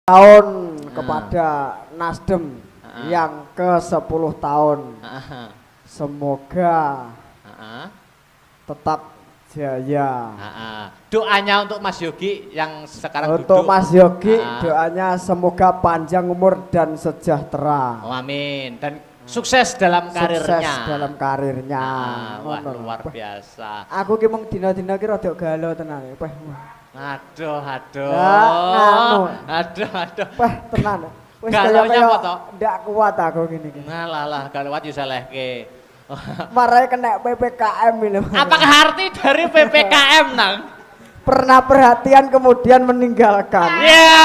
tahun kepada Nasdem yang ke-10 tahun. Semoga tetap jaya. Doanya untuk Mas Yogi yang sekarang untuk duduk. Mas Yogi doanya semoga panjang umur dan sejahtera. Oh, amin. Dan sukses dalam karirnya. Sukses dalam karirnya. Wah, luar biasa. Aku ki mung dina-dina ki rada galau tenan. Aduh. Wah, tenan. Wis galaunya apa toh? Ndak kuat aku gini. Ngalah, galauat yo salehke. Marai kena PPKM ini. Apakah arti dari PPKM, Nang? Pernah perhatian kemudian meninggalkan. Ya.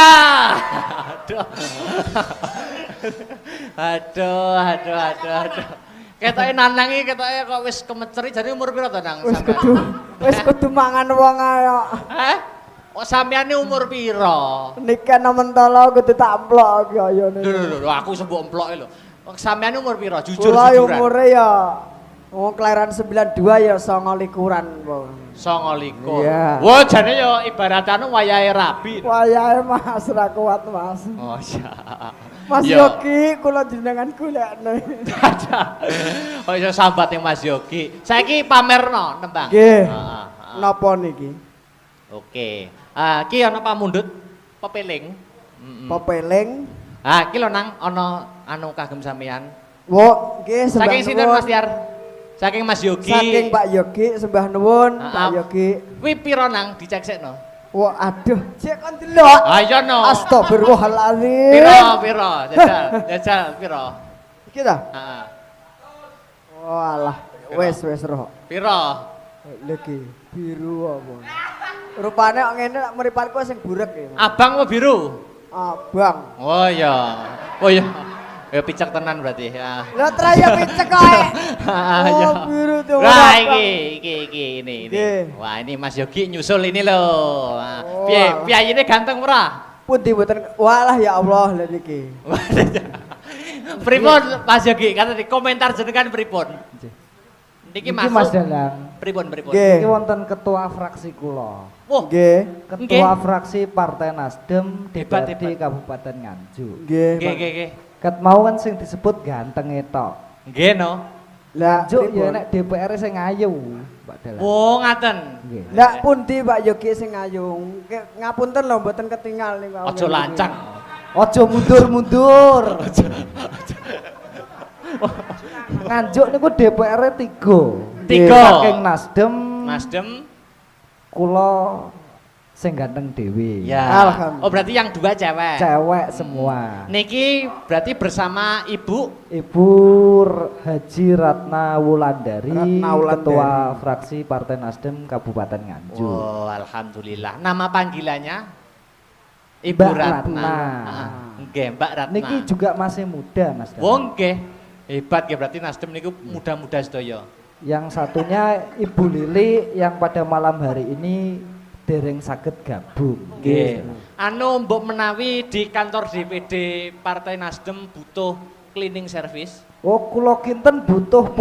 Aduh. Ketoke Nanang iki ketoke kok wis kemeceri jadi umur piro to, Nang? Wis kudu mangan wong ayo. Hah? Kok sampeyan umur piro? Nikah mentolo kudu tak emplok ya ne. Lho, aku sembok emploke lho. Sampeyan umur piro? Jujur jujuran. jujuran. Umure ya wong kelahiran 92 ya 29 po. 29. Iya. Wah, jane ya ibaratane wayahe rabi. Wayahe Mas ra kuat Mas. Oh, iya. Mas Yogi kula jenengan golekne. Oh, iso sambat yang Mas Yogi. Saiki pamerno tembang. Nggih. Napa niki? Oke. Ki ana pamundhut pepeling. Pepeling. Ki lho Nang ana anu kagem sampean. Wo, nggih sembah nuwun. Saking sinten Mas Tiar? Saking Mas Yogi. Saking Pak Yogi sembah nuwun Pak Yogi. Kuwi pira Nang diceksekno? Wah, aduh, cek kon delok. Ayo no. Astagfirullahaladzim. Piro, jajal piro. Iki ta? Heeh. Walah, wis roh. Piro? Lagi biru apa? Rupane kok ngene mripatku sing burek ya. Abang apa biru? Abang. Oh iya. Ya picek tenan berarti ya. Lah traya picek kowe. Oh, biru tuh. Wah, iki ini. Wah, ini Mas Yogi nyusul ini loh. Piye ini ganteng ora? Pundi mboten. Walah ya Allah lha niki. Pripun Mas Yogi? Kata di komentar jenengan pripun? Niki Mas Dalang. Pripun? Niki wonten ketua fraksi kula. Nggih. Ketua fraksi Partai Nasdem Hebat. di Kabupaten Nganjuk. Nggih. Ket mau kan sing disebut ganteng tok. Nggih no. Lah Nganjuk ya nek DPR sing ayu, Pak Dalang. Oh, ngaten. Nggih. Lah pundi Pak Yogi sing ayu? Ngapunten lho mboten ketinggal niku. Aja lancang. Aja mundur-mundur. Nganjuk niku DPR-e 3. Saking Nasdem kula sing ganteng dhewe. Ya. Alhamdulillah. Oh, berarti yang 2 cewek. Cewek semua. Niki berarti bersama Ibu Haji Ratna Wulandari, Ketua Fraksi Partai Nasdem Kabupaten Nganjuk. Oh, alhamdulillah. Nama panggilannya Ibu Ratna. Nggih, Mbak Ratna. Niki juga masih muda, Mas. Wong nggih. Hebat ya berarti Nasdem niku muda-muda sedaya. Yang satunya Ibu Lili yang pada malam hari ini dereng saged gabung. Nggih. Anu mbok menawi di kantor DPD Partai Nasdem butuh cleaning service. Oh, kula kinten butuh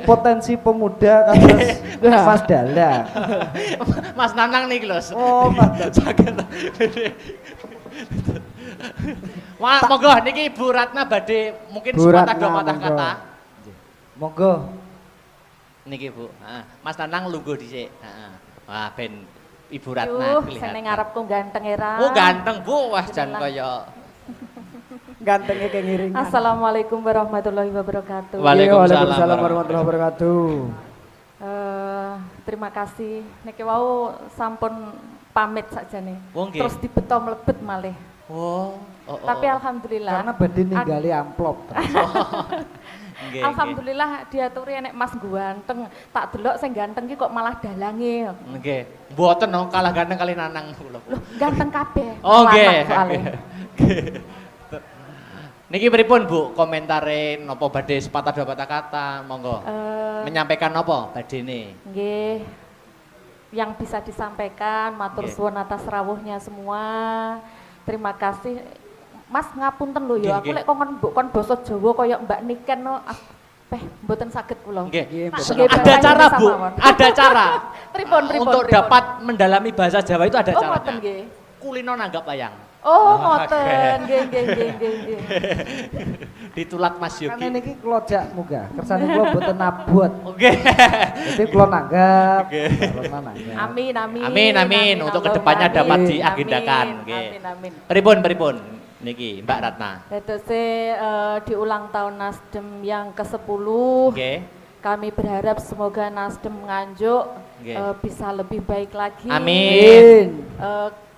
potensi pemuda kados Mas Dalang. Mas Nanang niki lho. Oh, saged. Wah, monggo niki Ibu Ratna badhe mungkin sepatah dua patah kata. Monggo. Niki Bu. Mas Nanang lungguh dhisik. Wah, ben Ibu Ratna kelihatan. Seneng ngarepku ganteng era. Oh, ganteng Bu. Wah, jan kaya gantengnya kayak ngiring. Assalamualaikum warahmatullahi wabarakatuh. Waalaikumsalam warahmatullahi wabarakatuh. Terima kasih. Niki wau sampun pamit sakjane. Terus dibeto mlebet malih. Tapi alhamdulillah. Karena badhe ninggali amplop. Alhamdulillah diaturi enek Mas ganteng. Tak delok sing ganteng ki kok malah dalange. Nggih. Mboten no kalah ganteng kali Nanang kula. Loh, ganteng kabeh. Oh, nggih. Niki pripun Bu komentare napa badhe sepatah dua patah kata monggo. Menyampaikan napa badene? Nggih. Yang bisa disampaikan matur suwun atas rawuhnya semua. Terima kasih. Mas ngapunten lho ya, aku lek kon basa Jawa kaya Mbak Niken no mboten saged kula. Nggih. Ada cara Bu, ada cara. Pripun Untuk dapat mendalami bahasa Jawa itu ada cara. Oh, mboten nggih. Kulino nanggap wayang. Oh, ngoten. Nggih, nggih, nggih, nggih. Ditulak Mas Karena Yogi. niki kula jak muga. Kersane kula mboten abot. Oke. Jadi kula nanggap. Kula nanggap. Amin, amin. Amin, amin. Untuk kedepannya Allahumma dapat amin. diagendakan. Nggih. Amin, amin. Pripun niki Mbak Ratna. Dadose di ulang tahun Nasdem yang ke-10. Nggih. Kami berharap semoga Nasdem Nganjuk Nggih. bisa lebih baik lagi. Amin.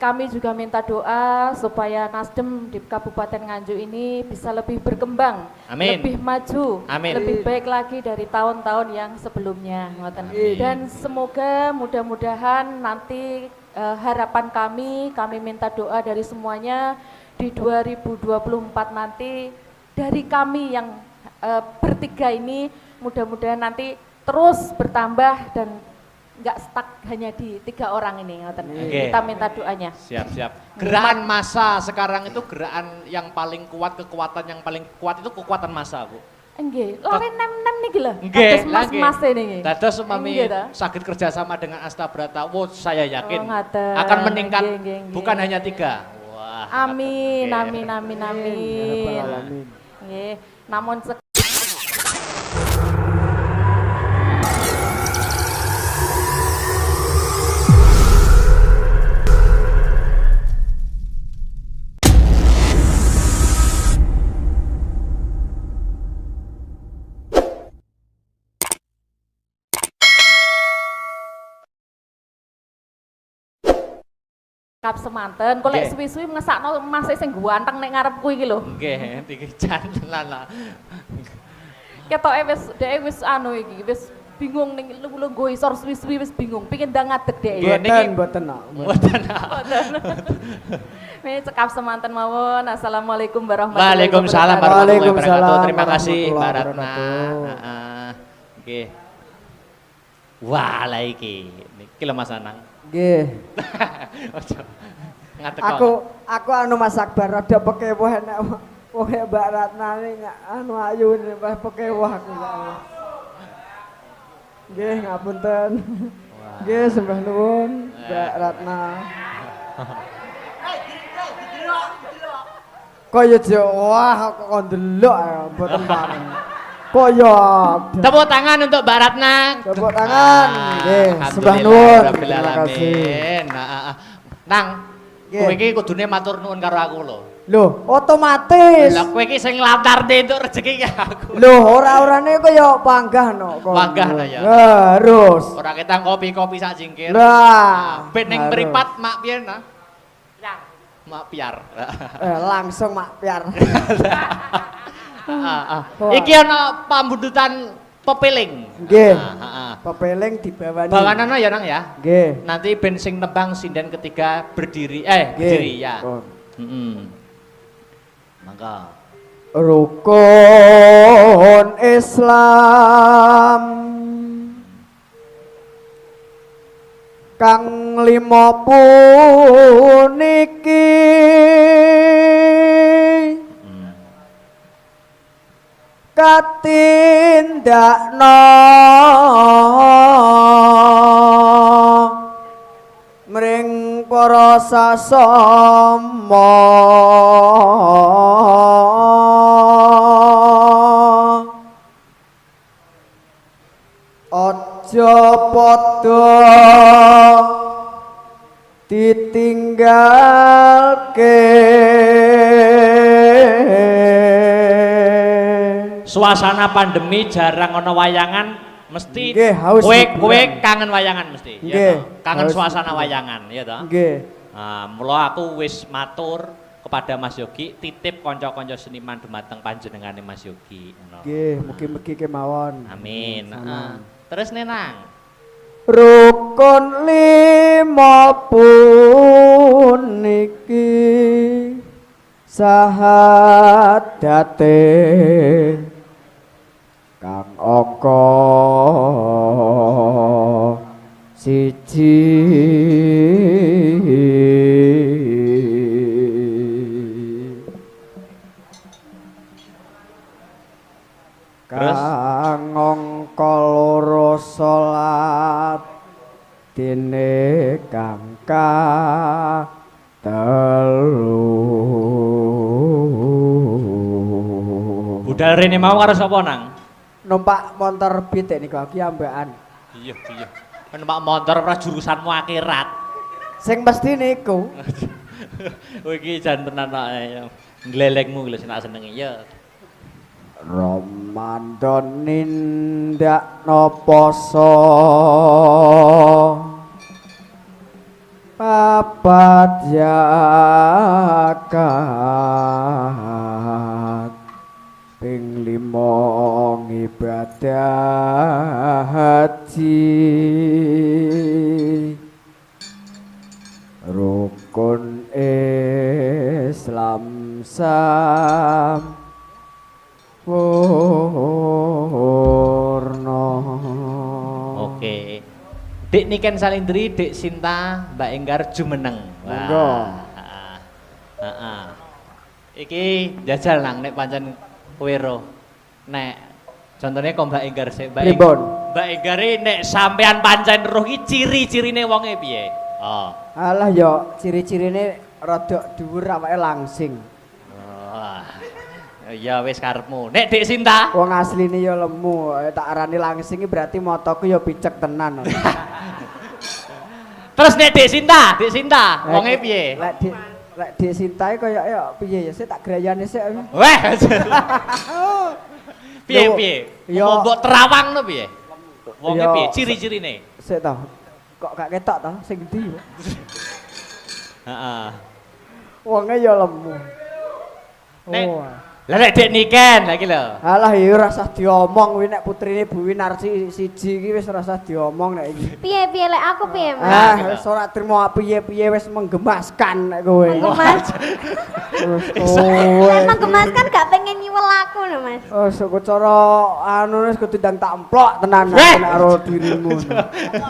Kami juga minta doa supaya Nasdem di Kabupaten Nganjuk ini bisa lebih berkembang, Amin. lebih maju, Amin. lebih baik lagi dari tahun-tahun yang sebelumnya. Ngoten. Amin. Dan semoga mudah-mudahan nanti harapan kami minta doa dari semuanya di 2024 nanti dari kami yang bertiga ini mudah-mudahan nanti terus bertambah dan nggak stuck hanya di 3 orang ini. Oke. Kita minta doanya. Siap. Gerakan massa sekarang itu gerakan yang paling kuat, kekuatan yang paling kuat itu kekuatan massa, Bu. Nggih, lari nem-nem niki lho. Nggih, Kados mas-mas niki. dados upami Nggih, ta? sakit kerjasama dengan Astabrata, saya yakin Oh, ngaten. akan meningkat Nggih, nggih, nggih. bukan hanya 3. Wah. Amin, Oke. amin, amin, Ya amin. rabbal alamin. Nggih, namun kap semanten, kok lek Nggih. suwi-suwi ngesakno mas sing ganteng nek ngarepku iki lho. Nggih, iki jantenan lah. Ketoke wis anu iki, wis bingung ning lungguh isor suwi-suwi wis bingung, pengin ndang ngadeg dhek. Nggih, niki- Mboten nak. Mboten. Ini cekap semanten mawon. Assalamualaikum warahmatullahi Waalaikumsalam wabarakatuh. warahmatullahi Waalaikumsalam wabarakatuh. Terima kasih Mbak warahmatullahi Ratna. wabarakatuh. Heeh. Nggih. Wah, lah iki. Niki lho Mas Anang. Nggih. Ojo. Ngadeg Aku anu Mas Akbar rada pekewah nek wong Mbak Ratna ini anu ayu nih Mbah pekewah aku. Nggih, ngapunten. Nggih, sembah nuwun Mbak Ratna. Kaya jo wah kok ndelok mboten pareng. Kaya Tepuk tangan untuk Mbak Ratna. Tepuk tangan. Nggih, sembah Alhamdulillah, nuwun. Rabbil Terima kasih. alamin. Nang, Nggih. kowe iki kudune matur nuwun karo aku lho. Loh, otomatis. Lah kowe iki sing nglantarne entuk rezeki ki aku. Loh, ora-orane kaya panggah no kok. Panggah lah ya. Harus. Ora ketang kopi-kopi sak jingkir. Lah, Ben ning harus. mripat mak piye nah? Mak piar. Langsung mak piar. Wah. Iki ana pambudutan pepeling. Nggih. Heeh. Pepeling dibawani. Bawanana ya nang ya. Nggih. Nanti ben sing nebang sinden ketiga berdiri Nggih. berdiri ya. Pun. Mangga. Rukun Islam kang 5 puniki katindakna mring para sasama aja padha ditinggalke. Suasana pandemi jarang ana wayangan mesti Nggih, haus kowe hiburan. kangen wayangan mesti ya Nggih, toh? Kangen haus suasana hiburan. wayangan ya toh. Nggih. Nah, mula aku wis matur kepada Mas Yogi titip kanca-kanca seniman dumateng panjenengane Mas Yogi ngono. Nggih, mugi-mugi kemawon. Amin. Sama. Terus nenang. Rukun 5 puniki sahadate kang angka siji Terus? kang angka 2 salat dene kang telu Budal rene mau karo sapa nang? Numpak motor pitik niku iki ambekan. Iya. Numpak motor ora jurusanmu akhirat. Sing mesti niku. Kowe iki jan tenan ae. Glelekmu lho seneng senengi ya. Ramadan nindakno poso papat zakat ping 5 ibadah haji rukun Islam sampurna. Oke. Dik Niken Salindri, Dik Sinta, Mbak Enggar jumeneng. Monggo. Heeh. Iki jajal nang nek pancen kowe ro. Nek contohnya kok Mbak Enggar sik Mbak Enggar nek sampean pancen roh iki ciri-cirine wonge piye? Oh. Alah yo ciri-cirine rada dhuwur awake langsing. Ya wis karepmu. Nek Dik Sinta, Wong asline yo lemu, tak arani langsing berarti motoku yo picek tenan. terus nek Dik Sinta, wonge piye? Lek Dik Sinta kaya yo piye ya sik tak grayane sik. Weh. Piye? Yo Mbok terawang no piye? Wonge Yo, piye? Ciri-cirine. Sik to. Kok gak ketok to sing ndi? Heeh. Wonge yo lemu. Nek Oh. Lah nek Dik Niken lagi lho. Alah ya ora usah diomong kuwi nek putrine Bu Winarsi siji iki wis ora usah diomong nek iki. Piye lek aku piye, Mas? Ah, wis ora trimo piye-piye wis menggemaskan nek kowe. Mas. Terus kowe. Emang gemaskan gak pengen nyiwel aku lho, Mas. Oh, sok cara anu wis kudu ndang tak emplok tenan nek karo dirimu.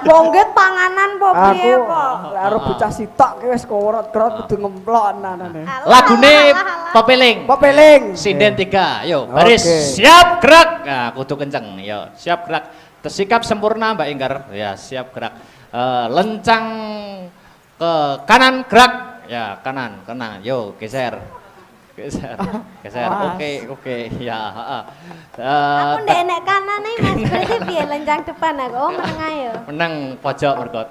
Bongget panganan po piye Aku kok. lek karo bocah sitok ki wis korot-korot kudu ngemplok tenan. Lagune Pepeling. Pepeling. Sinden 3. Yo, baris. Oke. Siap gerak. Nah, kudu kenceng. Yo, siap gerak. Tersikap sempurna Mbak Enggar. Ya, siap gerak. Lencang ke kanan gerak. Ya, kanan. Yo, geser. Geser. Oke. Ya, heeh. Aku ndek enek kanane, Mas. Berarti piye lencang depan aku? Oh, meneng ayo. Meneng pojok mergo.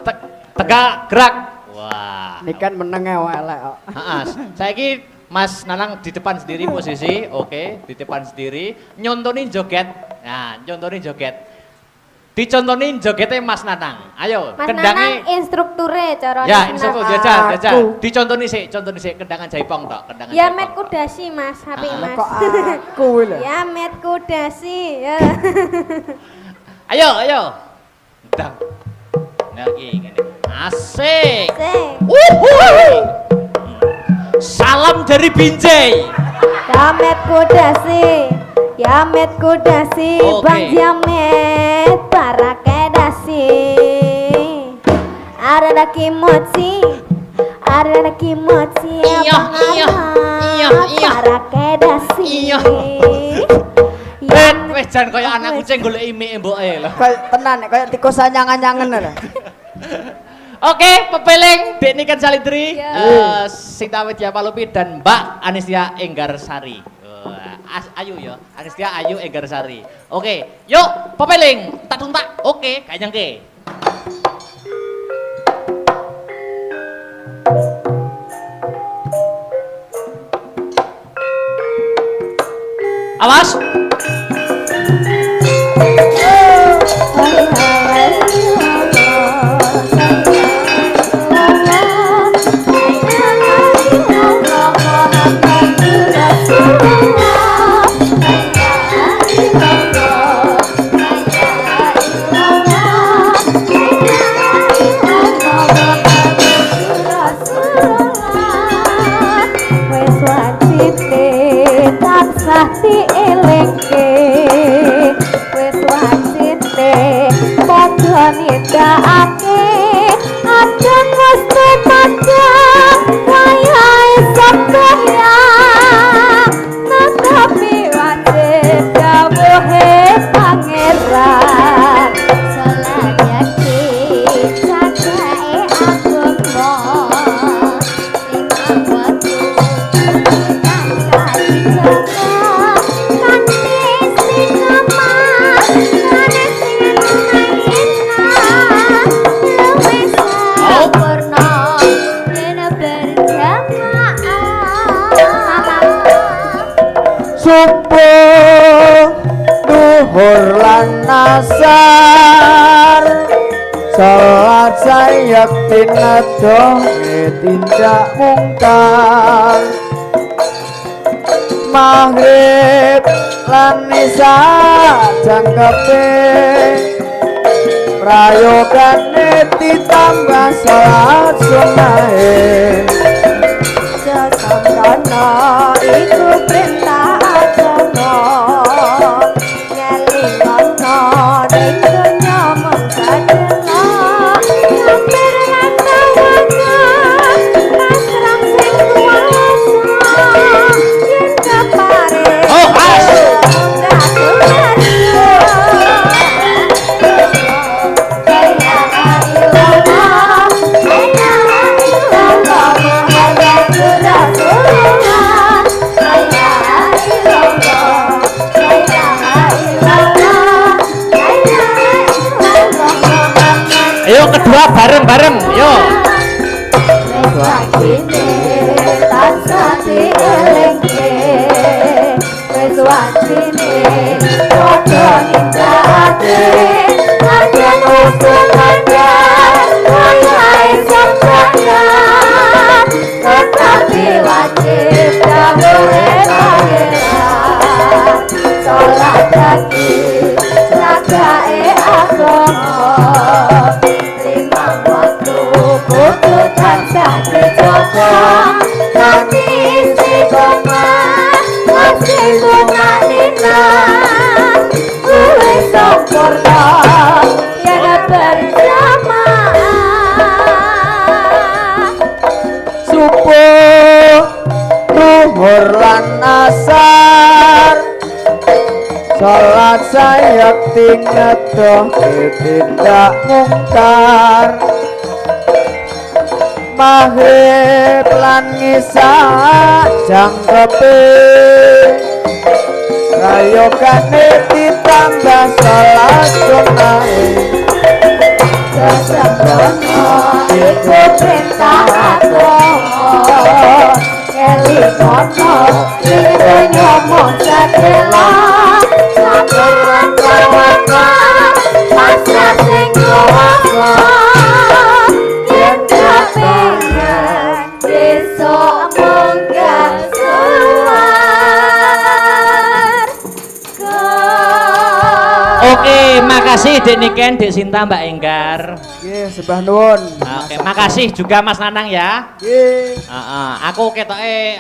Tegak gerak. Wah. Ini kan meneng elek kok. Heeh. Saiki Mas Nanang di depan sendiri posisi, oke, di depan sendiri, nyontonin joget. Nah, nyontonin joget. Dicontonin jogetnya Mas Nanang. Ayo, Mas kendangnya. Nanang instrukture cara Ya, instruktur jajal. Aku. Dicontonin sih, kendangan jaipong tok, kendangan Ya jaipong met tok. kudasi, Mas. HP Mas. Kok aku lho. Ya met kudasi. Ya. Ayo. Dang. Nah, gini. Asik. Sing. Salam dari Binjai. Ya met kudasi, Oke. Bang Jamet para kedasi. Ada kimochi, Iya. para kedasi. Iya. Wes jan kaya anak kucing golek imike mboke lho. Kayak tenan nek kaya tikus anyangan-anyangen lho. Oke, Pepeling, Dik Niken Salindri, Ya. Sinta Widya Palupi dan Mbak Anistia Enggarsari. Ayu ya, Anistia Ayu Enggarsari. Oke, yuk Pepeling, tak tuntak. Oke, kayak nyengke. Awas. Kanthi subuh duhur lan asar salat sayek tinedoh tindak mungkar maghrib lan isya jangkepe prayogane ditambah salat sunahe Sesangkana iku perintah agama ngelingono ning donya mung sadelo hampir natawana pasrah sing kuwasa yen kapare Oh, as. Ayo kedua bareng-bareng, yo. subuh duhur lan asar salat sayek tinedoh tindak mungkar maghrib lan isya jangkepe prayogane ditambah salat sunahe Sesangkana iku perintah agama ngelingono ning donya mung sadelo sabar lan tawana pasrah sing kuwasa yen kapengen besok munggah Oke, makasih Dek Niken, Dek Sinta, Mbak Enggar. nggih sembah nuwun Oke, makasih juga Mas Nanang ya. nggih Aku ketoke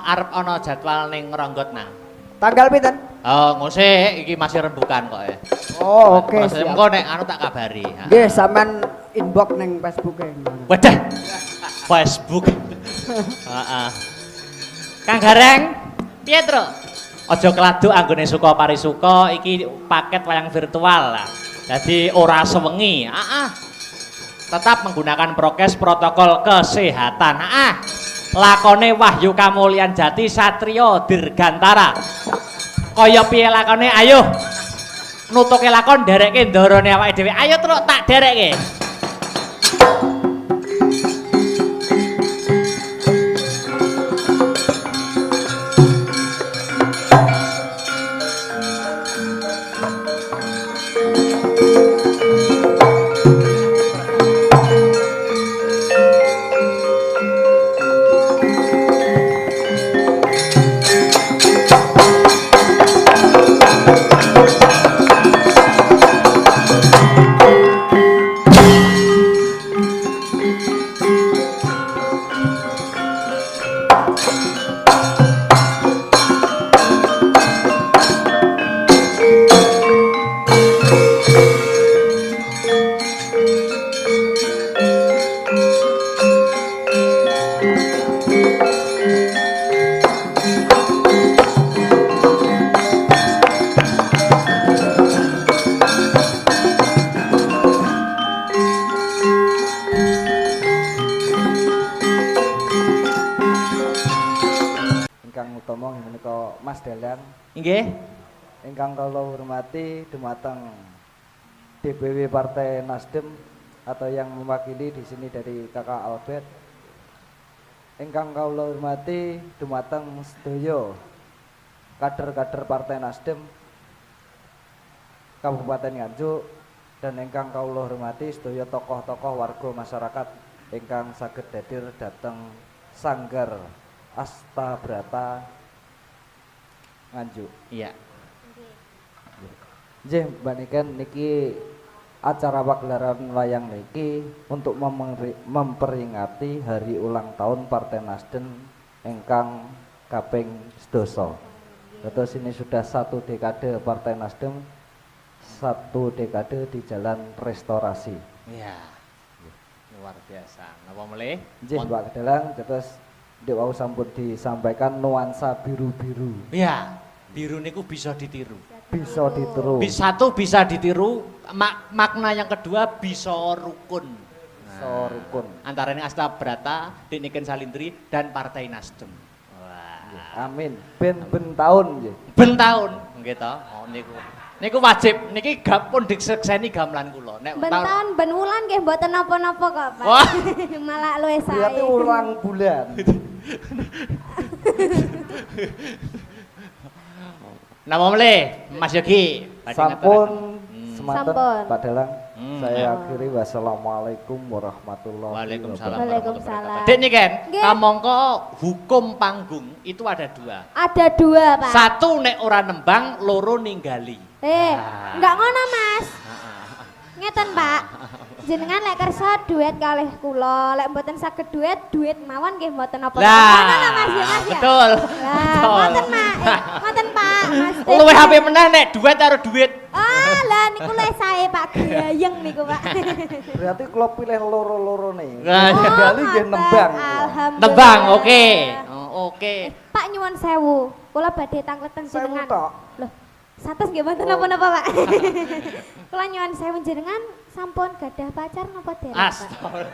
arep ana jadwal ning Ngronggot nang. tanggal pinten Oh, ngusik iki masih rembukan kok ya. oh oke Proses siap engko nek anu tak kabari. nggih sampean inbox ning Facebook-e Wadah. Facebook. Heeh. Kang Gareng, piye, Tru? Aja keladuk anggone suka parisuka iki paket wayang virtual lah. Jadi ora sewengi. Tetap menggunakan prokes protokol kesehatan. Lakone Wahyu Kamulyan Jati Satrio Dirgantara. Kaya piye lakone? Ayo. Nutuke lakon derekke ndorone awake dhewe. Ayo Truk tak derekke. Mas Dalang Nggih. ingkang kula hormati dumateng DPW Partai Nasdem atau yang mewakili di sini dari Kakak Albert. Ingkang kula hormati dumateng sedaya kader-kader Partai Nasdem Kabupaten Nganjuk dan ingkang kawula hormati sedaya tokoh-tokoh warga masyarakat ingkang saged hadir dhateng Sanggar Astabrata Nganjuk. Iya. Nggih, Mbak Niken niki acara pagelaran wayang niki untuk memperingati hari ulang tahun Partai Nasdem ingkang kaping 12. Terus ini sudah 1 dekade Partai Nasdem, 1 dekade di jalan restorasi. Iya. Luar biasa. Napa mulai? Nggih, Mbak Kedalang, terus Dek wau sampun disampaikan nuansa biru-biru. Iya. Biru niku bisa ditiru. Bisa ditiru. Satu bisa ditiru, makna yang kedua bisa rukun. Bisa rukun. Antara ini Astabrata, Dek Niken Salindri dan Partai Nasdem. Wah. Amin. Ben tahun nggih. Ben tahun nggih to. Oh niku. Niku wajib, niki gak pun disekseni gamelan kula. Nek Ben tahun ben wulan nggih mboten napa-napa kok, Pak. Wah. Malah luwih sae. Berarti ulang bulan. Nama mulai Mas Yogi. Sampun semanten Sampun. Pak Dalang. Saya Oh. akhiri wassalamualaikum warahmatullahi Waalaikumsalam. Waalaikumsalam. Dek Niken, Nggih. kamangka hukum panggung itu ada 2. Ada 2, Pak. Satu nek ora nembang, loro ninggali. Enggak ngono, Mas. Ngeten, Pak. Jenengan lek kersa duet kalih kula, lek mboten saged duet mawon nggih mboten napa-napa. Ngono lho, Mas ya, Mas ya. Betul. Lah, ngoten, Mak. Ngoten, Pak. Mas. Luwih HP meneh nek duet karo duit. Ah, lah niku luwih sae, Pak. Gayeng niku, Pak. Berarti kalau pilih loro-loro nih. Nah, Ninggali nggih nembang. Alhamdulillah. Tebang, oke. Oh, oke. Pak nyuwun sewu. Kula badhe tangkleten Sewu jenengan. tok. Loh, satus nggih mboten napa-napa, Pak. Kula nyuwun sewu jenengan sampun gadah pacar napa dereng, Pak? Astagfirullah.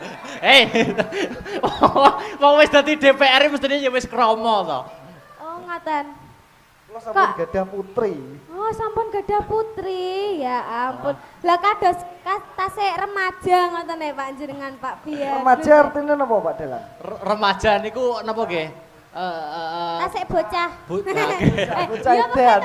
Wong wis dadi DPR mestine ya wis krama to. Oh, ngoten. Kalau sampun Kak. gadah putri. Oh, sampun gadah putri. Ya ampun. Lah kados tasik remaja ngoten ya, Pak jenengan, Pak Biar. Remaja artinya napa Pak Dalang? Remaja niku napa nggih? Tasik bocah. Bocah iya, edan.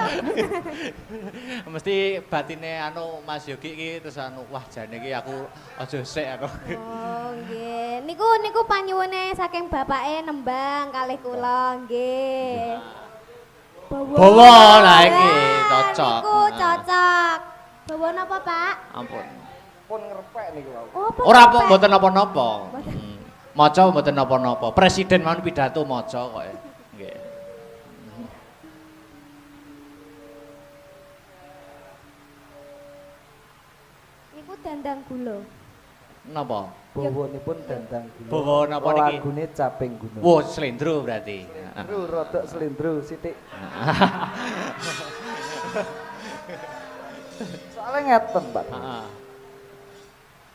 Mesti batine anu Mas Yogi iki terus anu wah jane iki aku aja sik aku. Oh, nggih. Niku panyuwune saking bapake nembang kalih kula, nggih. Bawa lah iki cocok. Niku cocok. Bawa napa, Pak? Ampun. Pun ngerepek niku wau. Oh, Ora Pak. mboten napa-napa. Maca mboten napa-napa. Presiden mau pidato maca kok. Nggih. Niku dandang gula. Napa? Bawanipun dandang gula. Bawa napa niki? Lagune caping gunung. Wo slendro berarti. Lho rodok slendro sithik. Soalnya ngeten, Pak. Heeh.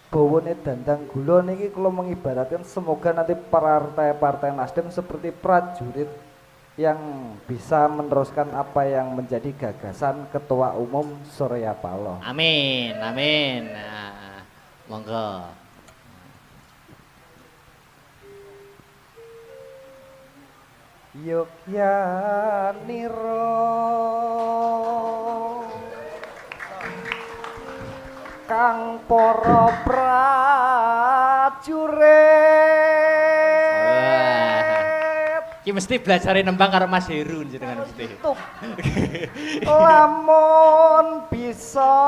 Bawane dandang gula niki kula mengibaratkan semoga nanti partai-partai Nasdem seperti prajurit yang bisa meneruskan apa yang menjadi gagasan Ketua Umum Surya Paloh. Amin, amin. Nah, monggo. Yogyaniro kang para prajurit Ki mesti belajar nembang karo Mas Heru jenengan mesti. tuh lamun bisa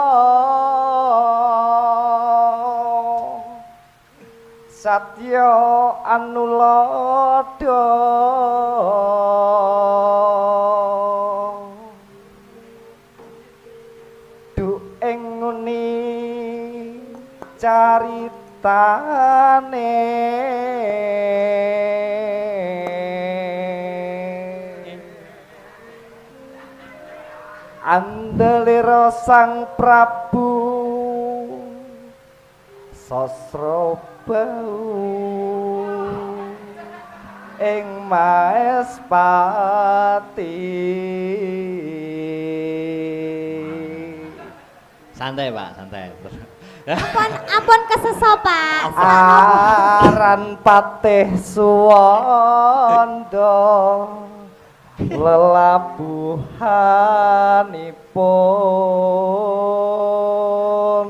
satya anulada du ing nguni caritane andelira Sang Prabu Sasrabau ing Maespati. Santai, Pak, santai. Ampun kesesa, Pak. Aran Patih Suwanda lelabuhanipun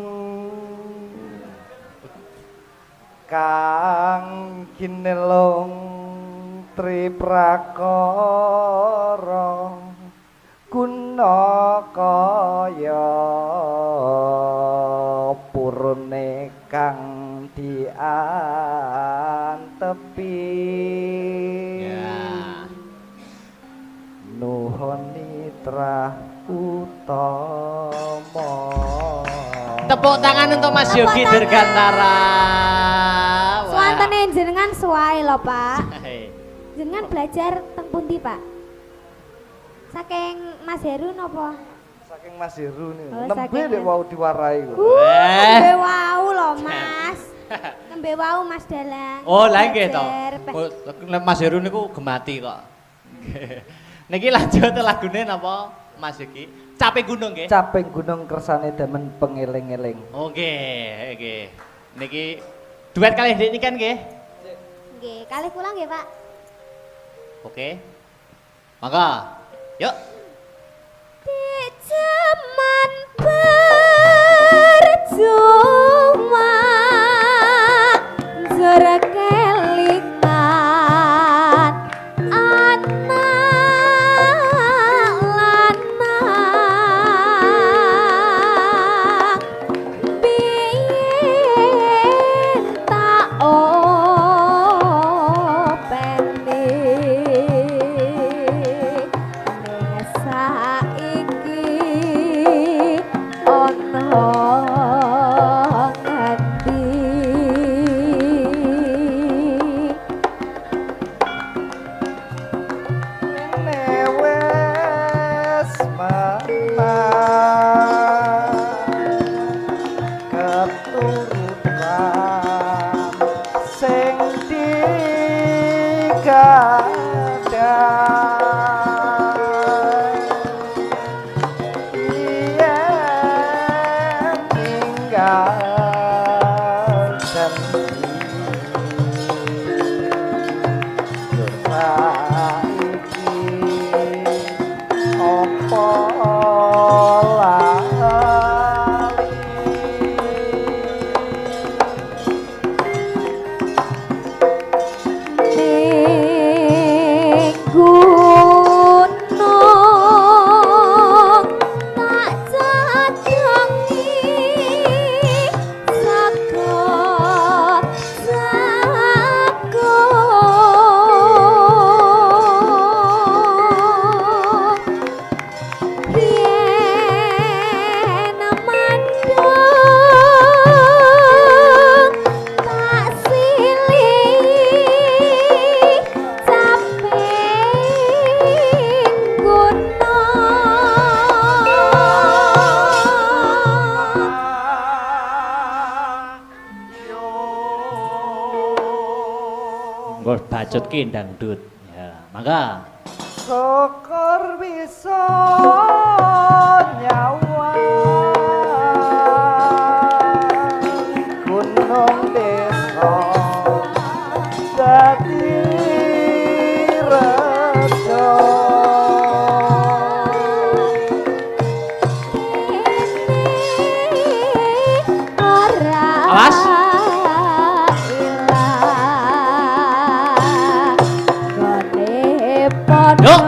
kang kinelung triprakara guna kaya purne kang diantepi nuhun nitra utama. Tepuk tangan untuk Mas Yogi Dirgantara. Swantene jenengan suwae lho, Pak. Jenengan belajar teng pundi, Pak? Saking Mas Heru napa? Saking Mas Heru niku. Oh, Nembe saking nek wau diwarai kok. Nembe wau lho, Mas. Nembe wau Mas Dalang. Oh, lha nggih to. Belajar. Mas Heru niku gemati kok. Niki lanjut lagune napa Mas Yogi? Capek gunung nggih. Caping gunung kersane demen pengeling-eling. Oke, oke. Niki duet kali ini kan nggih? Nggih, kalih kula nggih, Pak. Oke. Mangga. Yuk. Di zaman percuma jarak kelingan anak lanang biyen tak openi ning saiki ono ngendi Newes mana keturunan sing digadai yen tinggal janji saiki apa ning gunung tak cadangi saka yen mandang tak silih caping gunung. Nggo bacut ki dangdut. Ya, mangga. syukur bisa nyawa gunung desa dadi rejo Awas. Yuk.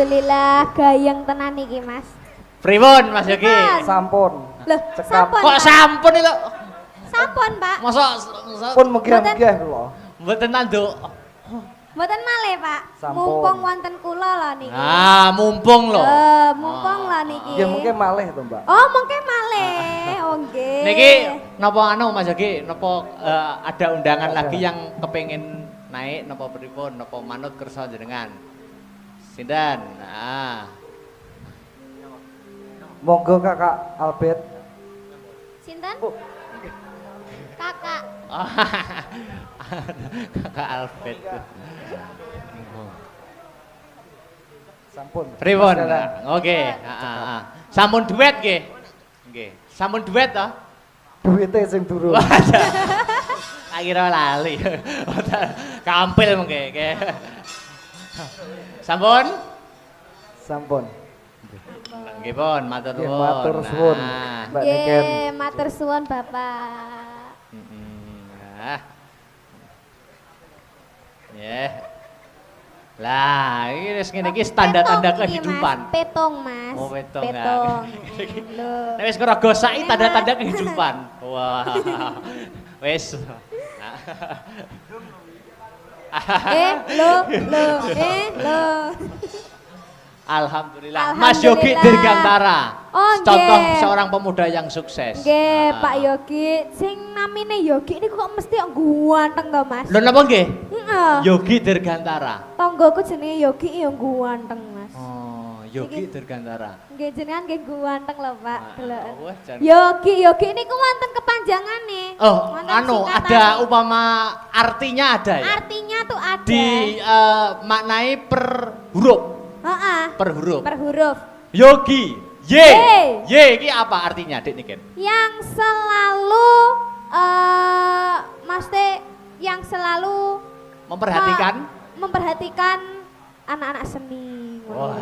Alhamdulillah gayeng tenan iki Mas. Pripun Mas Yogi? Sampun. Loh, Cekap. sampun. Kok Pak? sampun iki lho? Sampun, Pak. Mosok Pun mugi-mugi kula. mboten tanduk. Mboten malih, Pak. Sampun. Mumpung wonten kula lho niki. Ah, mumpung lho. Mumpung lho niki. Ya mungkin malih to, Mbak. Oh, mungkin malih. Oh, nggih. Niki napa anu Mas Yogi, napa ada undangan lagi yang kepengin naik napa pripun, napa manut kersa jenengan? Sinten? Ah. Monggo Kakak Albert. Sinten? Oh. Kakak. Kakak Alfred. Sampun. Pripun? Mas Dara. Oke, heeh. Sampun duet nggih. Nggih. Sampun duet to? Duwite sing durung. Tak kira lali. Kampil mengke. Sampun? Sampun. Nggih pun, matur Nggih, nuwun. matur suwun. Nah. Mbak Niken. Nggih, matur suwun Bapak. Nah. Yeah. Lah, ini wis ngene iki tanda-tanda Petung iki, kehidupan. Mas. Petung, Mas. Oh, petung, Petung. ya. Lho. Nek wis ngrogosaki tanda-tanda kehidupan. Wah. Wis. Lho. Alhamdulillah. Mas Yogi Alhamdulillah. Dirgantara. Oh, Contoh nggih. seorang pemuda yang sukses. Nggih, Ah. Pak Yogi, sing namine Yogi niku kok mesti ganteng to, Mas? Lho napa nggih? Heeh. Yogi Dirgantara. Tanggoku jenenge Yogi ya ganteng, Mas. Oh, Yogi Iki- Dirgantara. Nggih jenengan nggih ganteng lho, Pak. Deloken. Wah, jan- Yogi niku wonten kepanjangane. Oh, Wonten anu singkatane. ada upama artinya ada ya? Artinya tuh ada. Di maknai per huruf, Heeh. per huruf. Per huruf. Yogi, Y. Y. Y iki apa artinya, Dik Niken? Yang selalu Mas Teh yang selalu Memperhatikan. memperhatikan anak-anak seni. Wah,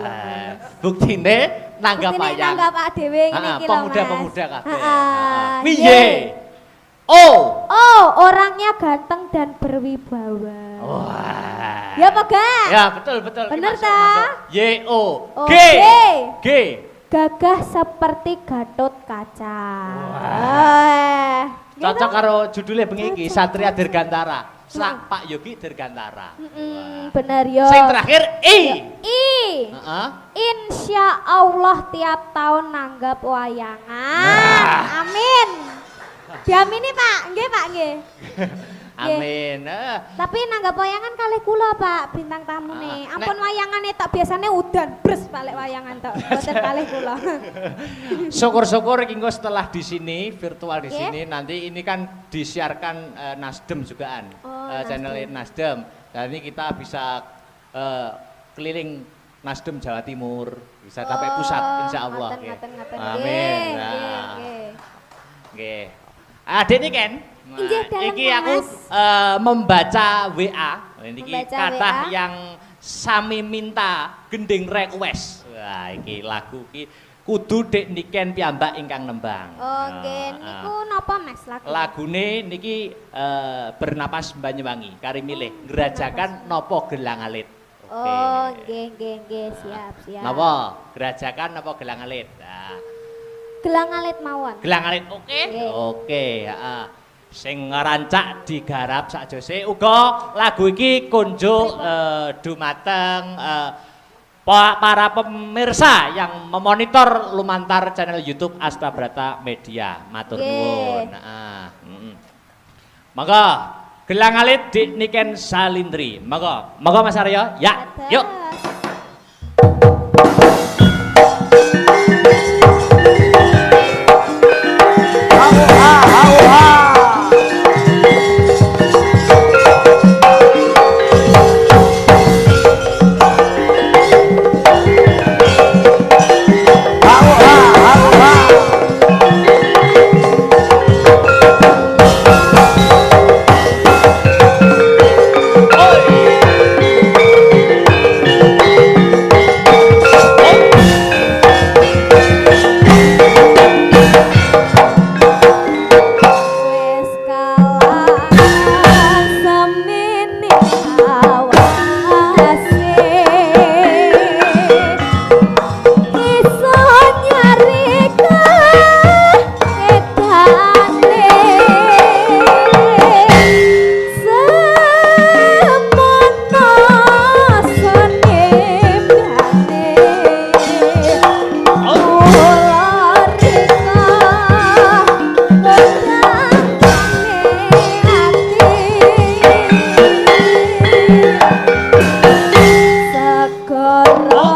buktine nanggap Buktine wayang. nanggap dhewe ngene Ah, iki lho, pemuda-pemuda Mas. kabeh. Heeh. Piye? Y. Oh. Oh, orangnya ganteng dan berwibawa. Wah. Ya apa gak? Ya, betul betul. Ki Bener masuk, ta? masuk. Y O G. G. Gagah seperti Gatot Kaca. Gitu. Cocok karo judulnya bengi iki Satria Dirgantara. Pak Yogi Dirgantara. Bener yo. Sing terakhir I. I. Heeh. Insya Allah tiap tahun nanggap wayangan. Nah. Amin. Diamini Pak, nggih Pak nggih. Amin. Tapi nanggap wayangan kalih kula Pak bintang tamu nih. Ah, Ampun wayangane tak biasanya udan bres balik wayangan tok. Boten kalih kula. Syukur-syukur Kingko setelah di sini virtual di Oke. sini nanti ini kan disiarkan Nasdem jugaan channel Nasdem. Dan ini kita bisa keliling Nasdem Jawa Timur bisa sampai pusat insya Allah. Ngaten. Amin. Nggih, Nah. nggih. Oke. Adik ini kan. Inggih, dalem, Iki Mas. aku membaca WA. Ini Membaca kata WA. yang sami minta gending request. Wah, iki lagu iki kudu Dek Niken piyambak ingkang nembang. Oke, niku napa Mas lagu? Lagune niki bernapas Banyuwangi kari milih ngerajakan nopo gelang alit. Oke. Oh, nggih, siap. Napa? Gerajakan napa gelang alit? Nah, Gelang alit mawon. gelang alit oke? Nggih. Oke, heeh. Sing ngerancak digarap sakjose uga lagu iki kunjuk dumateng para pemirsa yang memonitor lumantar channel YouTube Astabrata Media. Matur Nggih. nuwun. Heeh. Monggo gelang alit Dik Niken Salindri. Monggo Mas Aryo. Ya, yuk. Oi.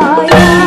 saya